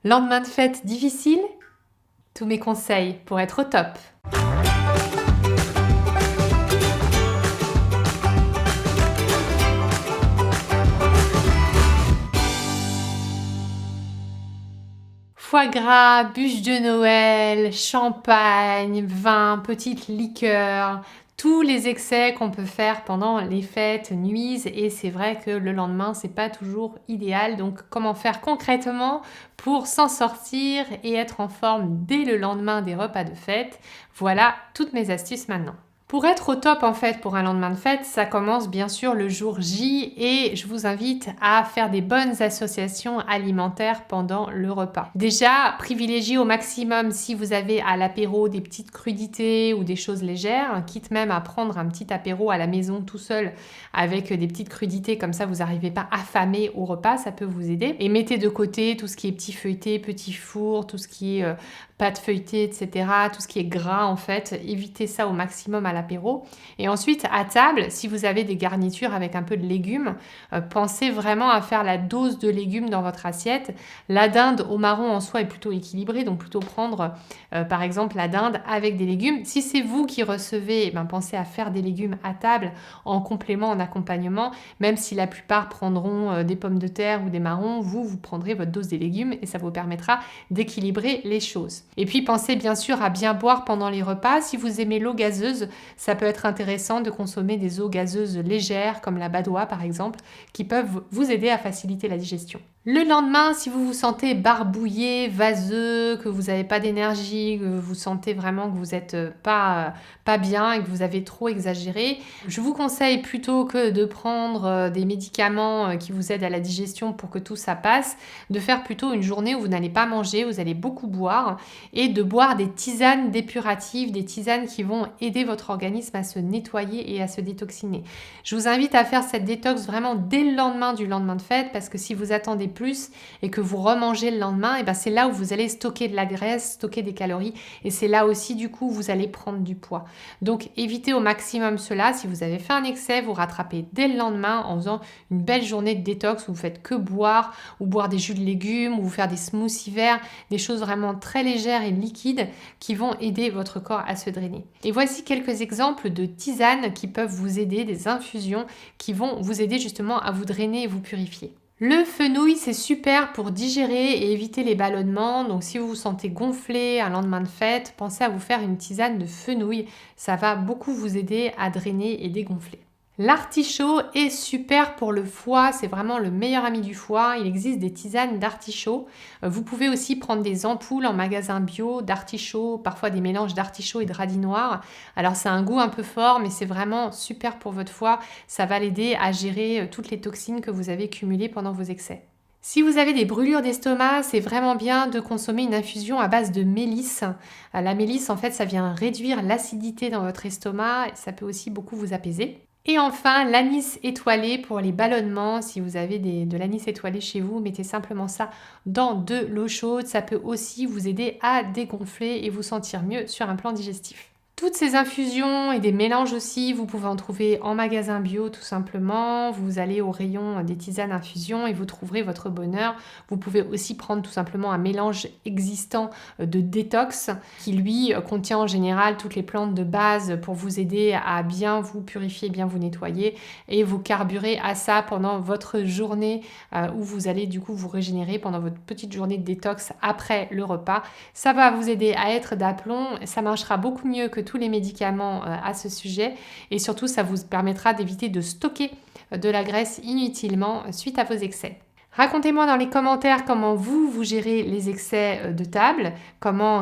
Lendemain de fête difficile? Tous mes conseils pour être au top. Foie gras, bûche de Noël, champagne, vin, petite liqueur, tous les excès qu'on peut faire pendant les fêtes nuisent et c'est vrai que le lendemain c'est pas toujours idéal. Donc comment faire concrètement pour s'en sortir et être en forme dès le lendemain des repas de fête? Voilà toutes mes astuces maintenant. Pour être au top en fait pour un lendemain de fête, ça commence bien sûr le jour J et je vous invite à faire des bonnes associations alimentaires pendant le repas. Déjà, privilégiez au maximum si vous avez à l'apéro des petites crudités ou des choses légères, quitte même à prendre un petit apéro à la maison tout seul avec des petites crudités, comme ça vous n'arrivez pas affamé au repas, ça peut vous aider. Et mettez de côté tout ce qui est petit feuilleté, petit four, tout ce qui est pâte feuilletée, etc., tout ce qui est gras en fait, évitez ça au maximum à l'apéro. Et ensuite, à table, si vous avez des garnitures avec un peu de légumes, pensez vraiment à faire la dose de légumes dans votre assiette. La dinde au marron en soi est plutôt équilibrée, donc plutôt prendre par exemple la dinde avec des légumes. Si c'est vous qui recevez, pensez à faire des légumes à table en complément, en accompagnement, même si la plupart prendront des pommes de terre ou des marrons, vous prendrez votre dose des légumes et ça vous permettra d'équilibrer les choses. Et puis pensez bien sûr à bien boire pendant les repas. Si vous aimez l'eau gazeuse, ça peut être intéressant de consommer des eaux gazeuses légères comme la Badoit par exemple, qui peuvent vous aider à faciliter la digestion. Le lendemain, si vous vous sentez barbouillé, vaseux, que vous n'avez pas d'énergie, que vous sentez vraiment que vous n'êtes pas bien et que vous avez trop exagéré, je vous conseille plutôt que de prendre des médicaments qui vous aident à la digestion pour que tout ça passe, de faire plutôt une journée où vous n'allez pas manger, vous allez beaucoup boire et de boire des tisanes dépuratives, des tisanes qui vont aider votre organisme à se nettoyer et à se détoxiner. Je vous invite à faire cette détox vraiment dès le lendemain du lendemain de fête parce que si vous attendez plus et que vous remangez le lendemain, c'est là où vous allez stocker de la graisse, stocker des calories et c'est là aussi du coup vous allez prendre du poids. Donc évitez au maximum cela. Si vous avez fait un excès, vous rattrapez dès le lendemain en faisant une belle journée de détox où vous faites que boire ou boire des jus de légumes ou vous faire des smoothies verts, des choses vraiment très légères et liquides qui vont aider votre corps à se drainer. Et voici quelques exemples de tisanes qui peuvent vous aider, des infusions qui vont vous aider justement à vous drainer et vous purifier. Le fenouil, c'est super pour digérer et éviter les ballonnements. Donc si vous vous sentez gonflé un lendemain de fête, pensez à vous faire une tisane de fenouil. Ça va beaucoup vous aider à drainer et dégonfler. L'artichaut est super pour le foie, c'est vraiment le meilleur ami du foie. Il existe des tisanes d'artichaut. Vous pouvez aussi prendre des ampoules en magasin bio d'artichaut, parfois des mélanges d'artichaut et de radis noir. Alors c'est un goût un peu fort, mais c'est vraiment super pour votre foie. Ça va l'aider à gérer toutes les toxines que vous avez cumulées pendant vos excès. Si vous avez des brûlures d'estomac, c'est vraiment bien de consommer une infusion à base de mélisse. La mélisse, en fait, ça vient réduire l'acidité dans votre estomac et ça peut aussi beaucoup vous apaiser. Et enfin, l'anis étoilé pour les ballonnements. Si vous avez de l'anis étoilé chez vous, mettez simplement ça dans de l'eau chaude. Ça peut aussi vous aider à dégonfler et vous sentir mieux sur un plan digestif. Toutes ces infusions et des mélanges aussi, vous pouvez en trouver en magasin bio tout simplement. Vous allez au rayon des tisanes infusions et vous trouverez votre bonheur. Vous pouvez aussi prendre tout simplement un mélange existant de détox qui lui contient en général toutes les plantes de base pour vous aider à bien vous purifier, bien vous nettoyer et vous carburer à ça pendant votre journée où vous allez du coup vous régénérer pendant votre petite journée de détox après le repas. Ça va vous aider à être d'aplomb, ça marchera beaucoup mieux que tous les médicaments à ce sujet et surtout ça vous permettra d'éviter de stocker de la graisse inutilement suite à vos excès. Racontez-moi dans les commentaires comment vous gérez les excès de table,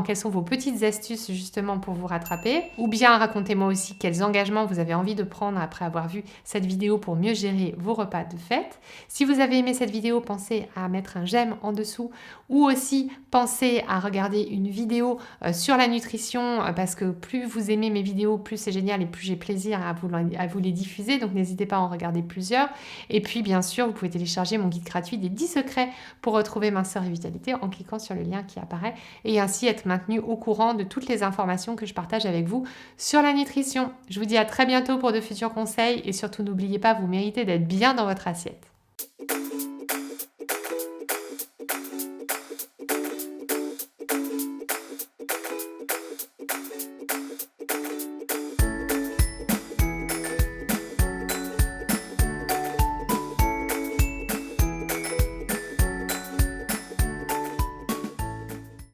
quelles sont vos petites astuces justement pour vous rattraper, ou bien racontez-moi aussi quels engagements vous avez envie de prendre après avoir vu cette vidéo pour mieux gérer vos repas de fête. Si vous avez aimé cette vidéo, pensez à mettre un j'aime en dessous ou aussi pensez à regarder une vidéo sur la nutrition parce que plus vous aimez mes vidéos, plus c'est génial et plus j'ai plaisir à vous les diffuser, donc n'hésitez pas à en regarder plusieurs. Et puis bien sûr, vous pouvez télécharger mon guide gratuit des 10 secrets pour retrouver minceur et vitalité en cliquant sur le lien qui apparaît et ainsi être maintenu au courant de toutes les informations que je partage avec vous sur la nutrition. Je vous dis à très bientôt pour de futurs conseils et surtout n'oubliez pas, vous méritez d'être bien dans votre assiette.